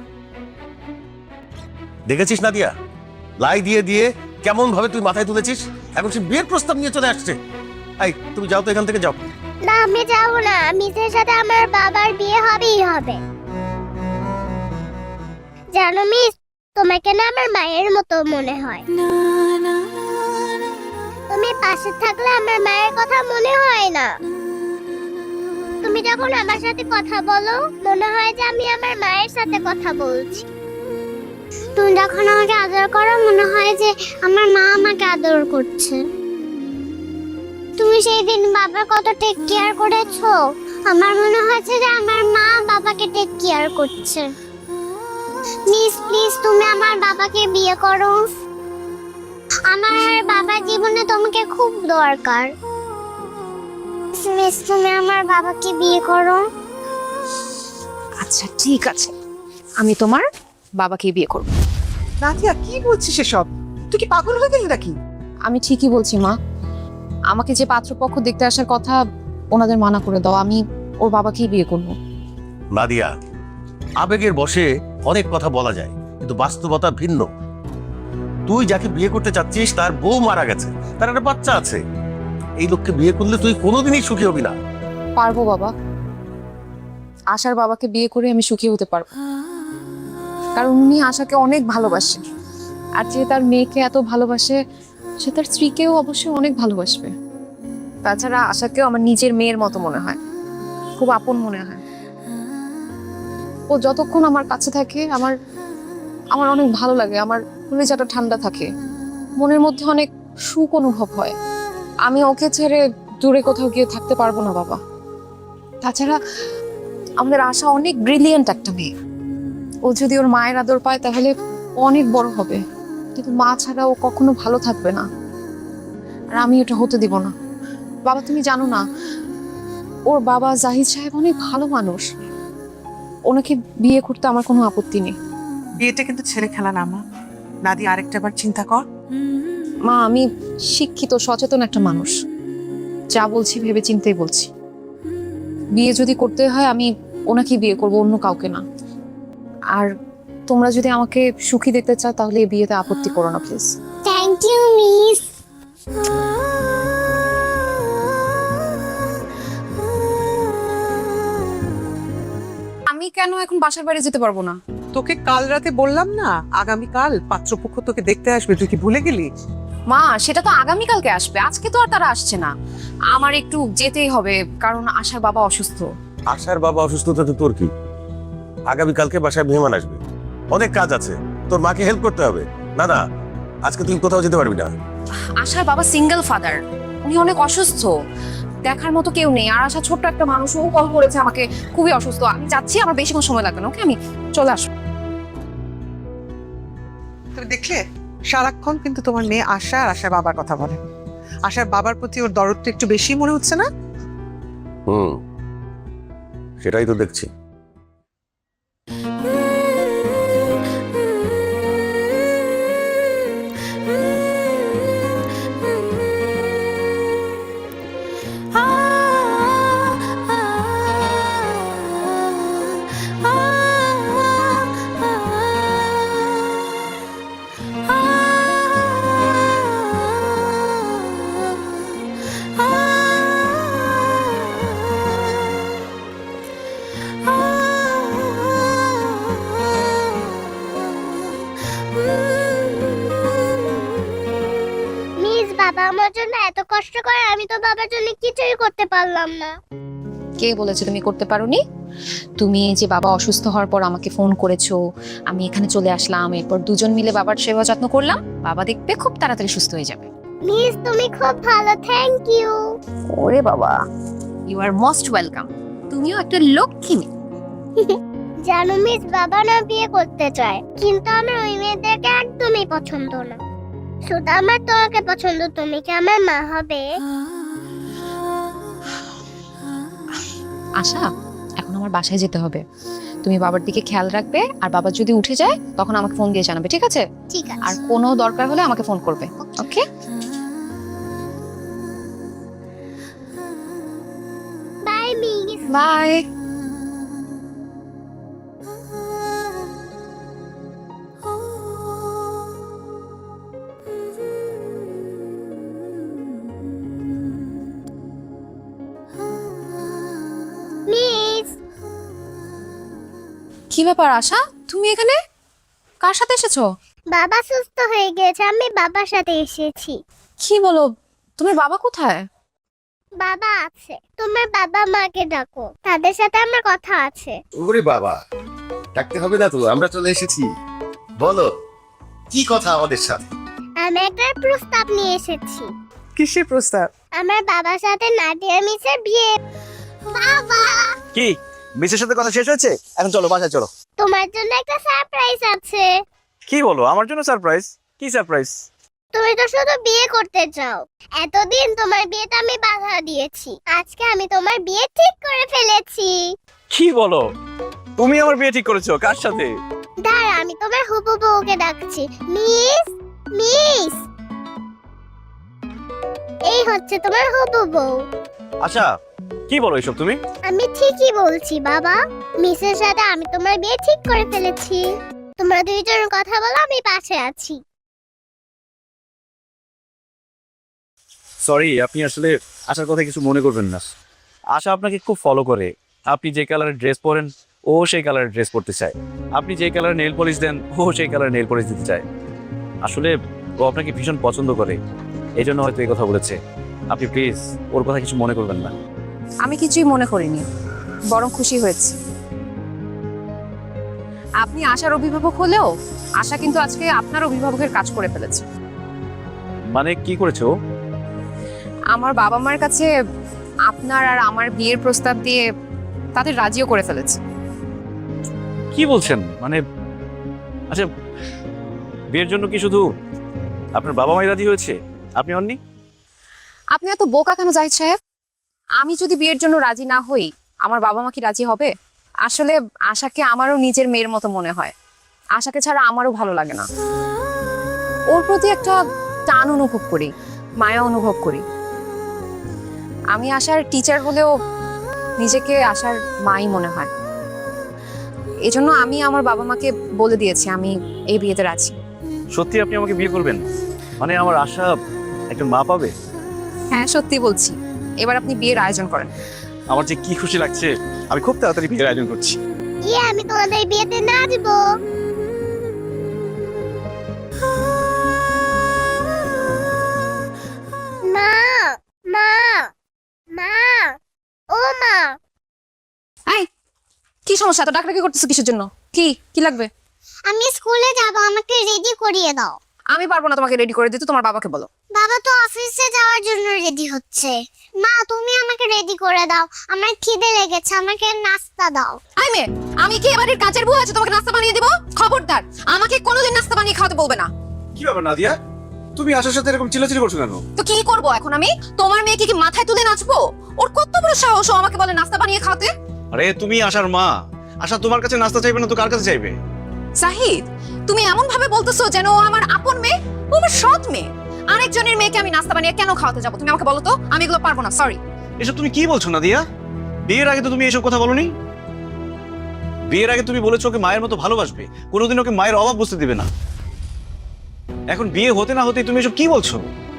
দেখেছিস নাদিয়া, লাই দিয়ে দিয়ে কেমন ভাবে তুই মাথায় তুলেছিস, এখন সে বিয়ের প্রস্তাব নিয়ে চলে আসছে। এই তুমি যাও তো এখান থেকে, যাও। না আমি যাব না, মিসের সাথে আমার বাবার বিয়ে হবেই হবে। জানো মিস, তোমাকে না আমার মায়ের মতো মনে হয়। তুমি পাশে থাকলে আমার মায়ের কথা মনে হয় না। তুমি যখন আমার সাথে কথা বলো মনে হয় যে আমি আমার মায়ের সাথে কথা বলছি। তুমি যখন আমাকে আদর করো মনে হয় যে আমার মা আমাকে আদর করছে। তুমি সেই দিন বাবার কত টেক কেয়ার করেছো, আমার মনে হচ্ছে যে আমার মা বাবাকে টেক কেয়ার করছে। মিস প্লিজ তুমি আমার বাবাকে বিয়ে করো, আমার বাবার জীবনে তোমাকে খুব দরকার। মিস তুমি আমার বাবাকে বিয়ে করো। আচ্ছা ঠিক আছে, আমি তোমার বাবাকে বিয়ে করব। নাদিয়া, কি বলছিস এসব? তুই কি পাগল হয়ে গেলি নাকি? আমি ঠিকই বলছি মা, আমাকে যে পাত্রপক্ষ দেখতে আসার কথা ওনাদের মানা করে দাও, আমি ওর বাবাকেই বিয়ে করব। নাদিয়া, আবেগের বশে অনেক কথা বলা যায়, কিন্তু বাস্তবতা ভিন্ন। তুই যাকে বিয়ে করতে চাচ্ছিস তার বউ মারা গেছে, তার একটা বাচ্চা আছে। এই লোককে বিয়ে করলে তুই কোনোদিনই সুখী হবি না। পারবো বাবা, আশার বাবাকে বিয়ে করে আমি সুখী হতে পারবো, কারণ উনি আশাকে অনেক ভালোবাসে, আর যে তার মেয়েকে এত ভালোবাসে সে তার স্ত্রীকেও অবশ্যই অনেক ভালোবাসবে। তাছাড়া আশাকেও আমার নিজের মেয়ের মতো মনে হয়, খুব আপন মনে হয়। ও যতক্ষণ আমার কাছে থাকে আমার আমার অনেক ভালো লাগে, আমার কলিজাটা ঠান্ডা থাকে, মনের মধ্যে অনেক সুখ অনুভব হয়। আমি ওকে ছেড়ে দূরে কোথাও গিয়ে থাকতে পারবো না বাবা। তাছাড়া আমাদের আশা অনেক ব্রিলিয়েন্ট একটা মেয়ে, ও যদি ওর মায়ের আদর পায় তাহলে অনেক বড় হবে, কিন্তু মা ছাড়া ও কখনো ভালো থাকবে না, আর আমি এটা হতে দিব না। বাবা তুমি জানো না, ওর বাবা জাহিদ সাহেব অনেক ভালো মানুষ, ওনাকে বিয়ে করতে আমার কোনো আপত্তি নেই। বিয়েটা কিন্তু ছেলে খেলা না মা। নাদিয়া, আরেকটা বার চিন্তা কর। মা আমি শিক্ষিত সচেতন একটা মানুষ, যা বলছি ভেবে চিন্তেই বলছি। বিয়ে যদি করতে হয় আমি ওনাকে বিয়ে করব, অন্য কাউকে না। আর তোমরা যদি আমাকে সুখী দেখতে চাও তাহলে এই বিয়েতে আপত্তি করো না প্লিজ। Thank you miss. আমি কেন এখন বাসার বাইরে যেতে পারবো না? তোকে কাল রাতে বললাম না আগামীকাল পাত্রপক্ষ তোকে দেখতে আসবে, তুই কি ভুলে গেলি? মা সেটা তো আগামীকালকে আসবে, আজকে তো আর তারা আসছে না। আমার একটু যেতেই হবে, কারণ আশার বাবা অসুস্থ। আশার বাবা অসুস্থতা তো তোর কি? আগামীকালকে বাসায় মেহমান আসবে, অনেক কাজ আছে, তোর মাকে হেল্প করতে হবে। না না, আজকে তুই কোথাও যেতে পারবি না। আশার বাবা সিঙ্গেল ফাদার, উনি অনেক অসুস্থ, দেখার মতো কেউ নেই। আর আশা ছোট্ট একটা মানুষ, ও কল করেছে আমাকে, খুবই অসুস্থ। আমি যাচ্ছি, আমার বেশিক্ষণ সময় লাগবে না, ওকে আমি চলে আসবো। তুমি দেখলে সারাক্ষণ কিন্তু তোমার মেয়ে আশা আর আশার বাবার কথা বলে। আশার বাবার প্রতি ওর দরদটা একটু বেশি মনে হচ্ছে না? সেটাই তো দেখছি। মিস, বাবা আমার জন্য এত কষ্ট করে, আমি তো বাবার জন্য কিছুই করতে পারলাম না। কে বলেছে তুমি করতে পারোনি? তুমি যে বাবা অসুস্থ হওয়ার পর আমাকে ফোন করেছো, আমি এখানে চলে আসলাম, এরপর দুজন মিলে বাবার সেবা যত্ন করলাম, বাবা দেখবে খুব তাড়াতাড়ি সুস্থ হয়ে যাবে। মিস তুমি খুব ভালো, থ্যাংক ইউ। ওরে বাবা, ইউ আর মোস্ট ওয়েলকাম। তুমিও একটা লক্ষ্মী মেয়ে। জানো মিস, বাবা না বিয়ে করতে চায়, কিন্তু আমার ওই মেয়েদেরকে একদমই পছন্দ না। শুধু আমার তোমাকে পছন্দ, তুমি কি আমার মা হবে? আশা, এখন আমার বাসায় যেতে হবে। তুমি বাবার দিকে খেয়াল রাখবে, আর বাবা যদি উঠে যায় তখন আমাকে ফোন দিয়ে জানাবে, ঠিক আছে? ঠিক আছে। আর কোনো দরকার হলে আমাকে ফোন করবে, okay? Bye miss. Bye. Miss, কি ব্যাপার আশা, তুমি এখানে কার সাথে এসেছো? বাবা সুস্থ হয়ে গেছে, আমি বাবার সাথে এসেছি। কি বলো, তোমার বাবা কোথায়? বাবা আছে, তোমার বাবা মাকে ডাকো, তাদের সাথে আমার কথা আছে। ওরে বাবা, ডাকতে হবে না তো, আমরা চলে এসেছি। বলো কি কথা আমাদের সাথে? আমি একটা প্রস্তাব নিয়ে এসেছি। কিসের প্রস্তাব? আমার বাবার সাথে নাদিয়া মিসের বিয়ে। বাবা, কি মিসের সাথে কথা শেষ হয়েছে? এখন চলো বাসায় চলো। তোমার জন্য একটা সারপ্রাইজ আছে। কি বলো, আমার জন্য সারপ্রাইজ? কি সারপ্রাইজ? তুমি তো শুধু বিয়ে করতে চাও, এতদিন তোমার বিয়েতে আমি বাধা দিয়েছি, আজকে আমি তোমার বিয়ে ঠিক করে ফেলেছি। কি বলো, তুমি আমার বিয়ে ঠিক করেছো? কার সাথে? দাঁড়া, আমি তোমার হবু বউকে ডাকছি। মিস, মিস, এই হচ্ছে তোমার হবু বউ। আচ্ছা, কি বলো এসব তুমি? আমি ঠিকই বলছি বাবা, মিসের সাথে আমি তোমার বিয়ে ঠিক করে ফেলেছি। তোমরা দুইজন কথা বলো, আমি পাশে আছি। সরি, আপনি আসলে আশার কথা কিছু মনে করবেন না। আশা আপনাকে খুব ফলো করে। আপনি যে কালারের ড্রেস পরেন ও সেই কালারের ড্রেস পরতে চায়, আপনি যে কালারের নেল পলিশ দেন ও সেই কালারের নেল পলিশ দিতে চায়। আসলে ও আপনাকে ভীষণ পছন্দ করে, এই জন্য হয়তো এই কথা বলেছে। আপনি প্লিজ ওর কথা কিছু মনে করবেন না। আমি কিছুই মনে করিনি, বরং খুশি হয়েছি। আপনি আশার অভিভাবক হলেও আশা কিন্তু আজকে আপনার অভিভাবকের কাজ করে ফেলেছে। মানে কি করেছো? আমার বাবা মার কাছে আপনার আর আমার বিয়ের প্রস্তাব দিয়ে তাদের রাজিও করে ফেলেছে। কি বলছেন? মানে আচ্ছা, বিয়ের জন্য কি শুধু আপনার বাবা মাই রাজি হয়েছে, আপনি হননি? আপনি এত বোকা কেন জাহিদ সাহেব? আমি যদি বিয়ের জন্য রাজি না হই, আমার বাবা মা কি রাজি হবে? আসলে আশাকে আমারও নিজের মেয়ের মতো মনে হয়। আশাকে ছাড়া আমারও ভালো লাগে না। ওর প্রতি একটা টান অনুভব করি, মায়া অনুভব করি। আমি আশার টিচার হলেও নিজেকে আশার মাই মনে হয়। এজন্য আমি আমার বাবা মাকে বলে দিয়েছি আমি এই বিয়েতে রাজি। সত্যি আপনি আমাকে বিয়ে করবেন? মানে আমার আশা একজন মা পাবে? হ্যাঁ, সত্যি বলছি। এবার আপনি বিয়ের আয়োজন করেন। আমার যে কি খুশি লাগছে, আমি খুব তাড়াতাড়ি বিয়ের আয়োজন করছি। আমি তোমাদের বিয়েতে নাচবো। মা, মা, মা, ও মা। এই, কি সমস্যা? এত ডাকাডাকি করতেছো কিসের জন্য? কি কি লাগবে? আমি স্কুলে যাব, আমাকে রেডি করিয়ে দাও। আমি পারবো না তোমাকে রেডি করে দিতে, তোমার বাবাকে বলো। বাবা তো অফিসে যাওয়ার জন্য রেডি হচ্ছে। মা, তুমি আমাকে রেডি করে দাও, আমার খিদে লেগেছে, আমাকে নাস্তা দাও। আই মে, আমি কি এবারের কাজের বুয়া আছে তোমাকে নাস্তা বানিয়ে দিব? খবরদার, আমাকে কোনোদিন নাস্তা বানিয়ে খাওয়াতে বলবে না। কি ব্যাপার নাদিয়া, তুমি আশার সাথে এরকম চিল্লাচিল্লি করছো কেন? তো কি করব এখন আমি? তোমার মেয়েকে কি মাথায় তুলে নাচবো? ওর কত বড় সাহস, ও আমাকে বলে নাস্তা বানিয়ে খাওয়াতে। আরে তুমি আশার মা, আশা তোমার কাছে নাস্তা চাইবে না তো কার কাছে চাইবে? জাহিদ, তুমি এমন ভাবে বলতেছো যেন ও আমার আপন মেয়ে, ও আমার সৎ মেয়ে। আরেকজনের মেয়েকে আমি নাস্তা বানিয়ে কেন খাওয়াতে যাবো? তুমি আমাকে বলো তো। আমি এগুলো পারবো না, সরি। এসব তুমি কি বলছো নাদিয়া? বিয়ের আগে তো তুমি এসব কথা বলোনি। বিয়ের আগে তুমি বলেছো ওকে মায়ের মতো ভালোবাসবে, কোনোদিন ওকে মায়ের অভাব বুঝতে দিবে না। এখন বিয়ে হতে না হতেই তুমি এসব কি বলছো?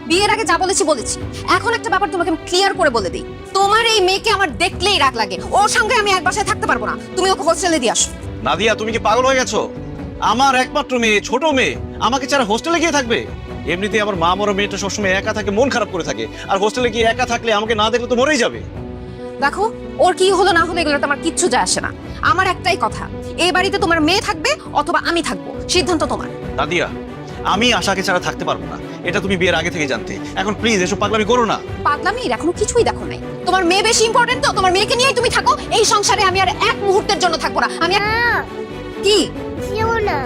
বিয়ের আগে যা বলেছি বলেছি। এখন একটা ব্যাপার তোমাকে আমি ক্লিয়ার করে বলে দিই, তোমার এই মেয়েকে আমার দেখলেই রাগ লাগে। ওর সঙ্গে আমি এক বাসায় থাকতে পারবো না, তুমি ওকে হোস্টেলে দিয়ে আসো। নাদিয়া, তুমি কি পাগল হয়ে গেছো? আমার একমাত্র মেয়ে, ছোট মেয়ে, আমাকে ছাড়া হোস্টেলে গিয়ে থাকবে? এমনিতেই আমার মা মরা মেয়েটা সবসময় একা থাকে, মন খারাপ করে থাকে, আর হোস্টেলে গিয়ে একা থাকলে আমাকে না দেখলে তো মরেই যাবে। দেখো, ওর কি হলো না হলো এগুলোতে আমার কিচ্ছু যায় আসে না। আমার একটাই কথা, এই বাড়িতে তোমার মেয়ে থাকবে অথবা আমি থাকবো, সিদ্ধান্ত তোমার। নাদিয়া, আমি আশাকে ছাড়া থাকতে পারবো না, এটা তুমি বিয়ের আগে থেকে জানতে। এখন প্লিজ এসব পাগলামি করো না। পাগলামির এখনো কিছুই দেখো নাই। তোমার মেয়ে বেশি ইম্পর্টেন্ট তো, তোমার মেয়েকে নিয়েই তুমি থাকো। এই সংসারে আমি আর এক মুহূর্তের জন্য থাকবো না। আমি কি যেও না।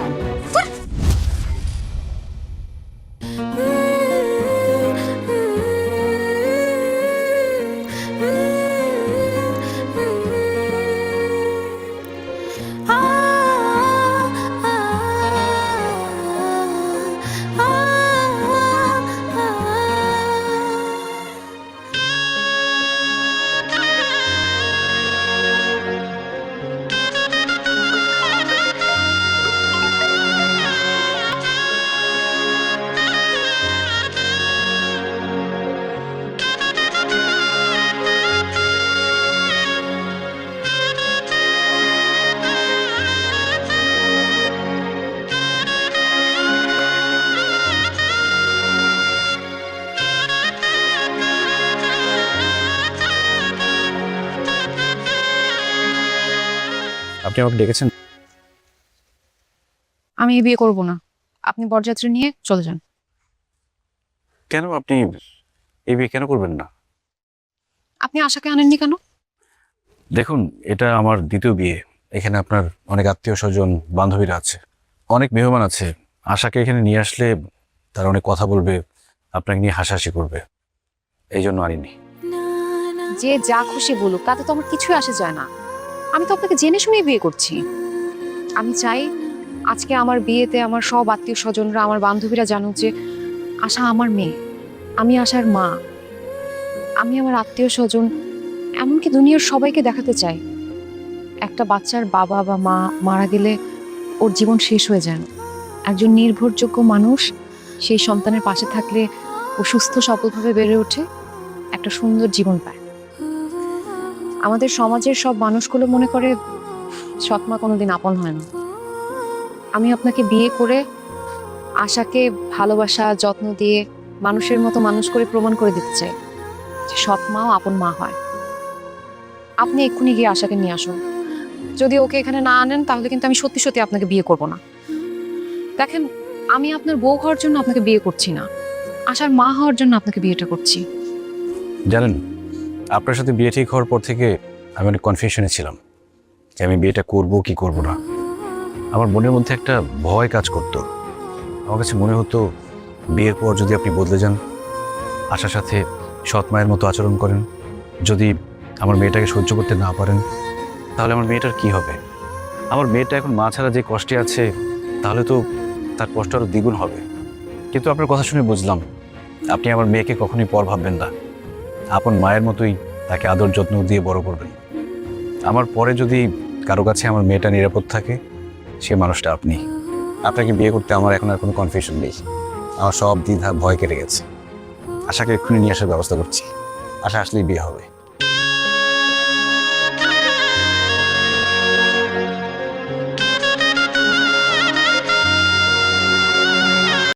আপনি আমাকে ডেকেছেন? আমি এই বিয়ে করব না, আপনি বরযাত্রী নিয়ে চলে যান। কেন? আপনি এই বিয়ে কেন করবেন না? আপনি আশাকে আনেননি কেন? দেখুন, এটা আমার দ্বিতীয় বিয়ে। এখানে আপনার অনেক আত্মীয় স্বজন, বান্ধবীরা আছে, অনেক মেহমান আছে। আশাকে এখানে নিয়ে আসলে তারা অনেক কথা বলবে, আপনাকে নিয়ে হাসাহাসি করবে, এই জন্য আনিনি। যে যা খুশি বলুক, তাতে তো আমার কিছুই আসে যায় না। আমি তো আপনাকে জেনে শুনে বিয়ে করছি। আমি চাই আজকে আমার বিয়েতে আমার সব আত্মীয় স্বজনরা, আমার বান্ধবীরা জানুক যে আশা আমার মেয়ে, আমি আশার মা। আমি আমার আত্মীয় স্বজন, এমনকি দুনিয়ার সবাইকে দেখাতে চাই একটা বাচ্চার বাবা বা মা মারা গেলে ওর জীবন শেষ হয়ে যায় না। একজন নির্ভরযোগ্য মানুষ সেই সন্তানের পাশে থাকলে ও সুস্থ সফলভাবে বেড়ে ওঠে, একটা সুন্দর জীবন পায়। আমাদের সমাজের সব মানুষগুলো মনে করে সৎমা কোনোদিন আপন হয় না। আমি আপনাকে বিয়ে করে আশাকে ভালোবাসা, যত্ন দিয়ে মানুষের মতো মানুষ করে প্রমাণ করে দিতে চাই যে সৎমাও আপন মা হয়। আপনি এক্ষুনি গিয়ে আশাকে নিয়ে আসুন। যদি ওকে এখানে না আনেন তাহলে কিন্তু আমি সত্যি সত্যি আপনাকে বিয়ে করব না। দেখেন, আমি আপনার বউ হওয়ার জন্য আপনাকে বিয়ে করছি না, আশার মা হওয়ার জন্য আপনাকে বিয়েটা করছি। জানেন, আপনার সাথে বিয়ে ঠিক হওয়ার পর থেকে আমি অনেক কনফিউশনে ছিলাম যে আমি বিয়েটা করব কি করব না। আমার মনের মধ্যে একটা ভয় কাজ করতো। আমার কাছে মনে হতো বিয়ের পর যদি আপনি বদলে যান, আশার সাথে সৎ মায়ের মতো আচরণ করেন, যদি আমার মেয়েটাকে সহ্য করতে না পারেন, তাহলে আমার মেয়েটার কি হবে? আমার মেয়েটা এখন মা ছাড়া যে কষ্টে আছে, তাহলে তো তার কষ্ট আরও দ্বিগুণ হবে। কিন্তু আপনার কথা শুনে বুঝলাম আপনি আমার মেয়েকে কখনোই পর ভাববেন না, আপন মায়ের মতোই তাকে আদর যত্ন দিয়ে বড় করবেন। আমার পরে যদি কারো কাছে আমার মেয়েটা নিরাপদ থাকে, সে মানুষটা আপনি। আপনাকে বিয়ে করতে আমার এখন আর কোনো কনফিউশন নেই। আমার সব দ্বিধা ভয় কেটে গেছে। আশাকে এক্ষুনি নিয়ে আসার ব্যবস্থা করছি। আশা আসলেই বিয়ে হবে।